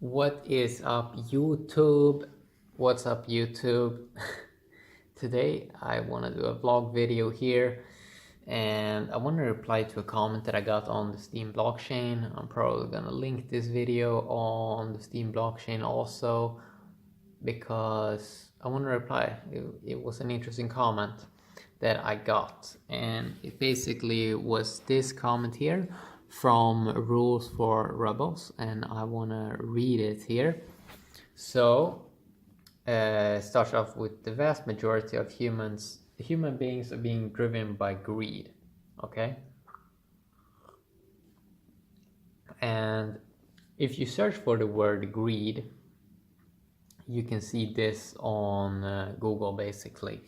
What is up, YouTube? What's up, YouTube? Today I want to do a vlog video here, and I want to reply to a comment that I got on the Steem blockchain. I'm probably gonna link this video on the Steem blockchain also because I want to reply. It was an interesting comment that I got, and it basically was this comment here from Rules for Rebels, and I want to read it here. So starts off with: the vast majority of human beings are being driven by greed. Okay, and if you search for the word greed, you can see this on Google basically.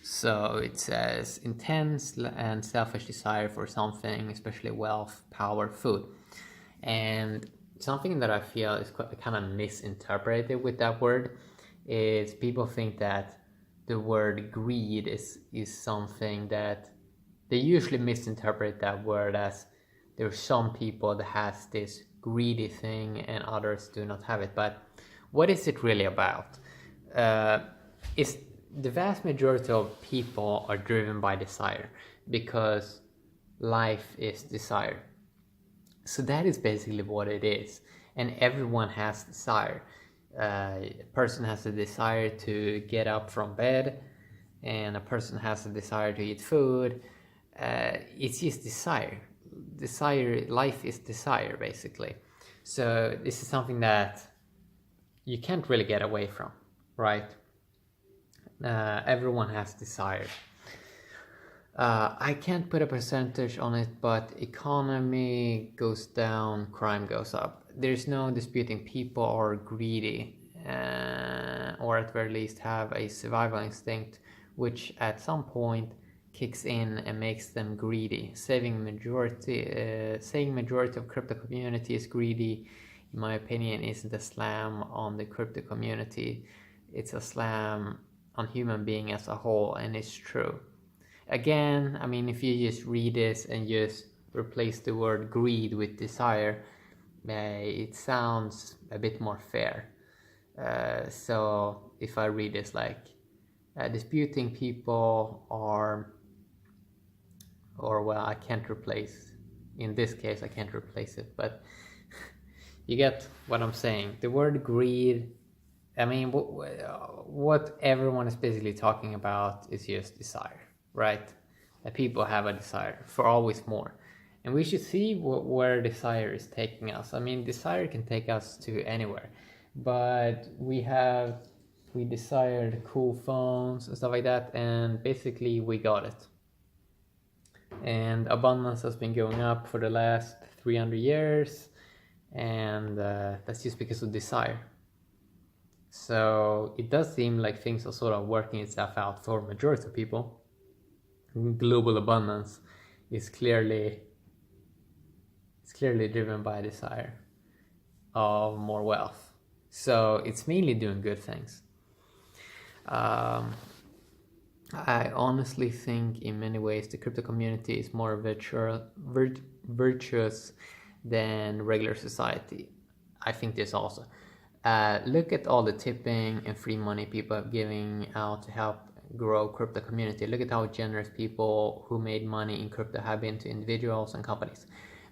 So it says intense and selfish desire for something, especially wealth, power, food. And something that I feel is kind of misinterpreted with that word is people think that the word greed is something that they usually misinterpret that word as there's some people that has this greedy thing and others do not have it. But what is it really about? It's the vast majority of people are driven by desire because life is desire. So that is basically what it is, and everyone has desire. A person has a desire to get up from bed, and a person has a desire to eat food. It's just desire. Life is desire basically. So this is something that you can't really get away from, right? Everyone has desire. I can't put a percentage on it, but economy goes down, crime goes up. There's no disputing people are greedy, or at very least have a survival instinct, which at some point kicks in and makes them greedy. Saying majority of crypto community is greedy, in my opinion, isn't a slam on the crypto community. It's a slam on human being as a whole, and it's true. Again, I mean, if you just read this and just replace the word greed with desire, it sounds a bit more fair. So if I read this like disputing people are, or well, I can't replace, in this case I can't replace it, but you get what I'm saying. The word greed, I mean, what everyone is basically talking about is just desire, right? That people have a desire for always more. And we should see where desire is taking us. I mean, desire can take us to anywhere. But we desired cool phones and stuff like that, and basically we got it. And abundance has been going up for the last 300 years, and that's just because of desire. So it does seem like things are sort of working itself out for majority of people. Global abundance is clearly driven by a desire of more wealth. So it's mainly doing good things. I honestly think in many ways the crypto community is more virtuous than regular society. I think this also. Look at all the tipping and free money people are giving out to help grow crypto community. Look at how generous people who made money in crypto have been to individuals and companies.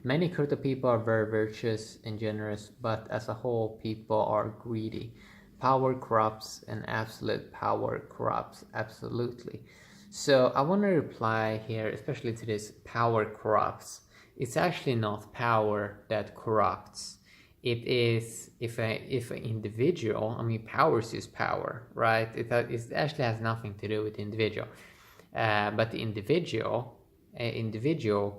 Many crypto people are very virtuous and generous, but as a whole, people are greedy. Power corrupts, and absolute power corrupts absolutely. So I want to reply here, especially to this power corrupts. It's actually not power that corrupts. It is if an individual, I mean, power is just power, right? It actually has nothing to do with the individual. But the individual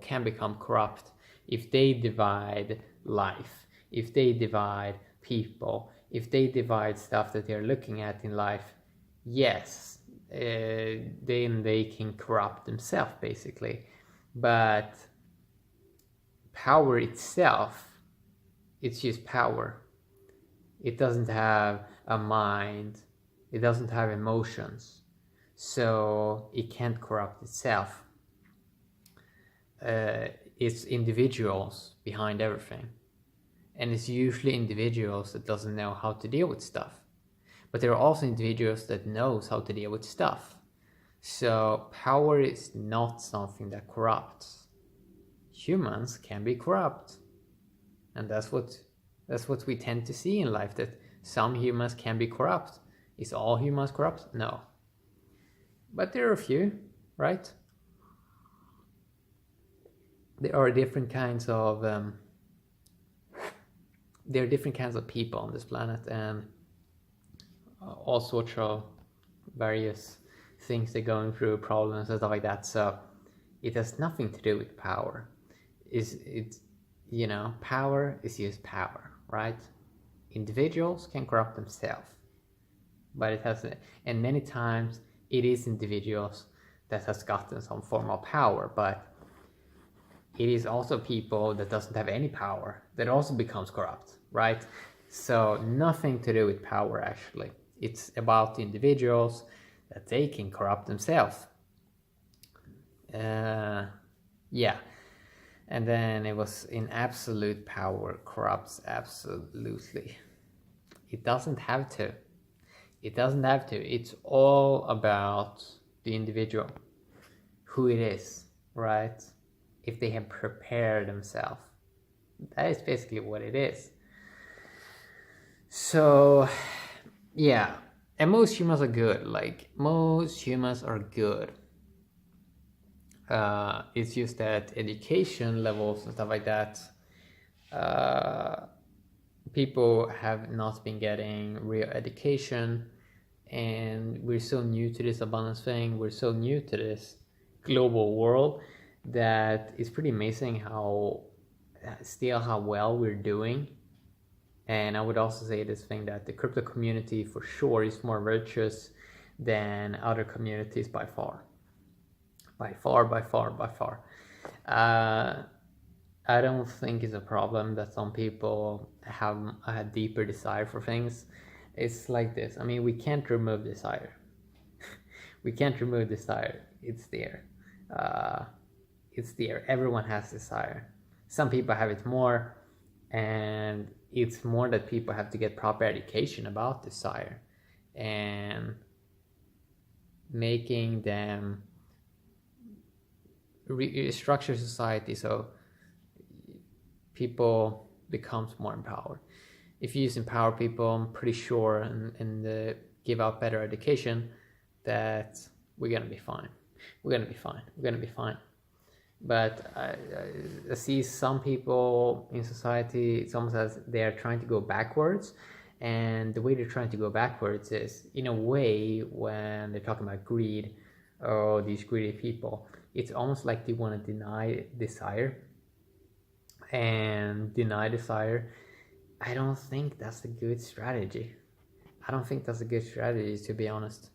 can become corrupt if they divide life, if they divide people, if they divide stuff that they're looking at in life. Yes, then they can corrupt themselves basically. But power itself, it's just power. It doesn't have a mind. It doesn't have emotions. So it can't corrupt itself. It's individuals behind everything. And it's usually individuals that doesn't know how to deal with stuff. But there are also individuals that knows how to deal with stuff. So power is not something that corrupts. Humans can be corrupt. And that's what we tend to see in life, that some humans can be corrupt. Is all humans corrupt? No. But there are a few, right? There are different kinds of people on this planet, and all sorts of various things they're going through, problems and stuff like that. So it has nothing to do with power. Power is just power, right? Individuals can corrupt themselves, but and many times it is individuals that has gotten some form of power, but it is also people that doesn't have any power that also becomes corrupt, right? So nothing to do with power, actually. It's about the individuals that they can corrupt themselves. Yeah. And then it was in absolute power corrupts absolutely. It doesn't have to. It doesn't have to. It's all about the individual, who it is, right? If they have prepared themselves. That is basically what it is. So, yeah. And most humans are good. Like, most humans are good. It's just that education levels and stuff like that, people have not been getting real education, and we're so new to this abundance thing, we're so new to this global world, that it's pretty amazing how well we're doing. And I would also say this thing, that the crypto community for sure is more virtuous than other communities by far. By far. I don't think it's a problem that some people have a deeper desire for things. It's like this. I mean, we can't remove desire. We can't remove desire. It's there. It's there. Everyone has desire. Some people have it more, and it's more that people have to get proper education about desire and making them restructure society so people becomes more empowered. If you just empower people, I'm pretty sure, and give out better education, that we're gonna be fine. We're gonna be fine. But I see some people in society, it's almost as they're trying to go backwards. And the way they're trying to go backwards is, in a way, when they're talking about greed, or these greedy people, it's almost like they want to deny desire. And deny desire, I don't think that's a good strategy. To be honest.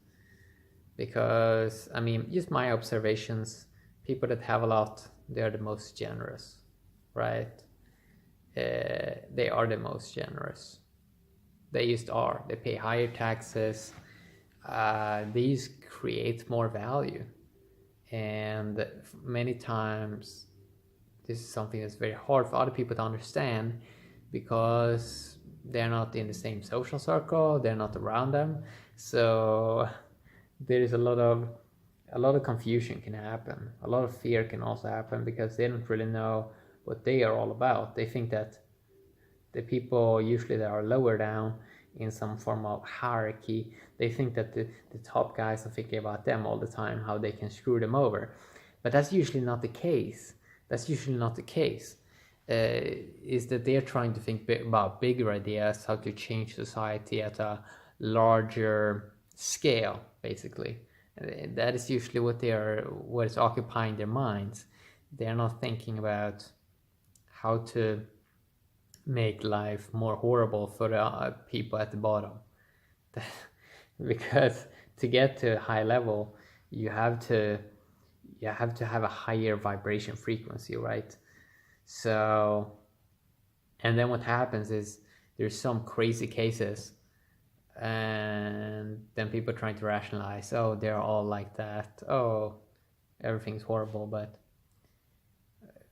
Because, I mean, just my observations, people that have a lot, they're the most generous, right? They are the most generous. They just are. They pay higher taxes. These create more value. And many times, this is something that's very hard for other people to understand, because they're not in the same social circle, they're not around them. So there is a lot of confusion can happen. A lot of fear can also happen, because they don't really know what they are all about. They think that the people usually that are lower down in some form of hierarchy, they think that the top guys are thinking about them all the time, how they can screw them over. But that's usually not the case. Is that they're trying to think about bigger ideas, how to change society at a larger scale, basically. That is usually what is occupying their minds. They're not thinking about how to make life more horrible for the people at the bottom. Because to get to a high level, you have to have a higher vibration frequency, right? So, and then what happens is there's some crazy cases, and then people trying to rationalize, oh, they're all like that, oh, everything's horrible. But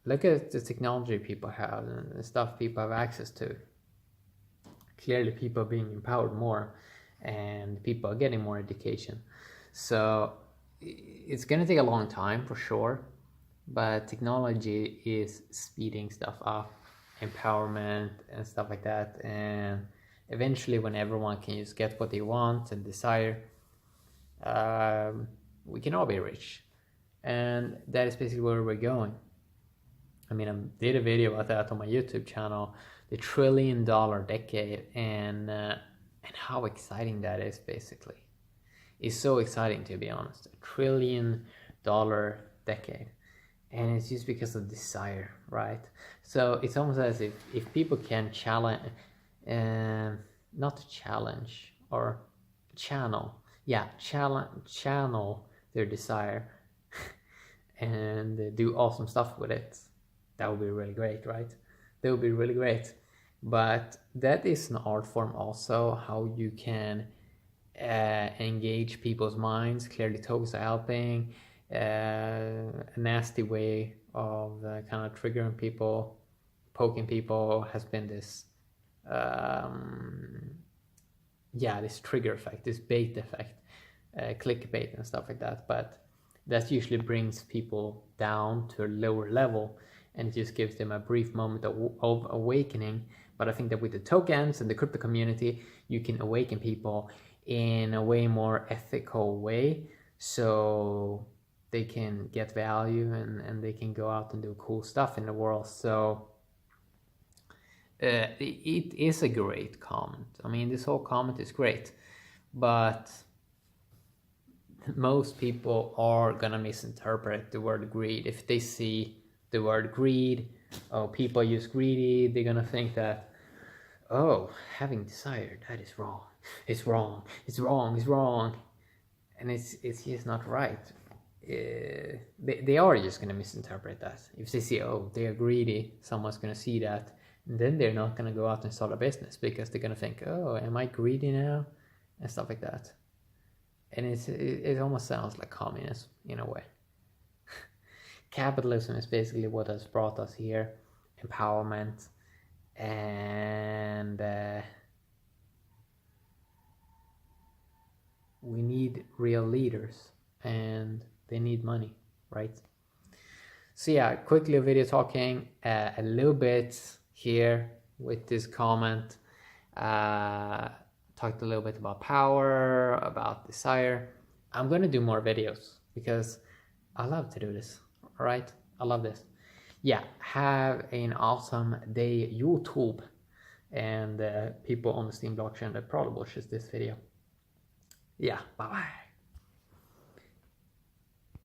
look at the technology people have and the stuff people have access to. Clearly people are being empowered more and people are getting more education. So it's going to take a long time for sure, but technology is speeding stuff up, empowerment and stuff like that. And eventually when everyone can just get what they want and desire, we can all be rich. And that is basically where we're going. I mean, I did a video about that on my YouTube channel, the $1 trillion decade, and how exciting that is. Basically, it's so exciting, to be honest. $1 trillion decade, and it's just because of desire, right? So it's almost as if people can challenge, not challenge or channel, channel their desire and do awesome stuff with it. That would be really great, right? That would be really great. But that is an art form also, how you can engage people's minds. Clearly toes are helping. A nasty way of kind of triggering people, poking people has been this this trigger effect, this bait effect, clickbait and stuff like that. But that usually brings people down to a lower level and it just gives them a brief moment of awakening. But I think that with the tokens and the crypto community, you can awaken people in a way more ethical way, so they can get value and they can go out and do cool stuff in the world. So it is a great comment. I mean, this whole comment is great, but most people are gonna misinterpret the word greed. If they see the word greed, oh, people use greedy, they're gonna think that, oh, having desire, that is wrong. It's wrong. It's wrong. It's wrong. And it's just not right. They are just gonna misinterpret that. If they see, oh, they are greedy, someone's gonna see that, and then they're not gonna go out and start a business because they're gonna think, oh, am I greedy now, and stuff like that. And it almost sounds like communism in a way. Capitalism is basically what has brought us here, empowerment, and we need real leaders, and they need money, right? So yeah, quickly a video talking a little bit here with this comment. Talked a little bit about power, about desire. I'm gonna do more videos because I love to do this. All right, I love this. Yeah, have an awesome day, YouTube, and people on the Steam blockchain that probably watches this video. Yeah, bye bye.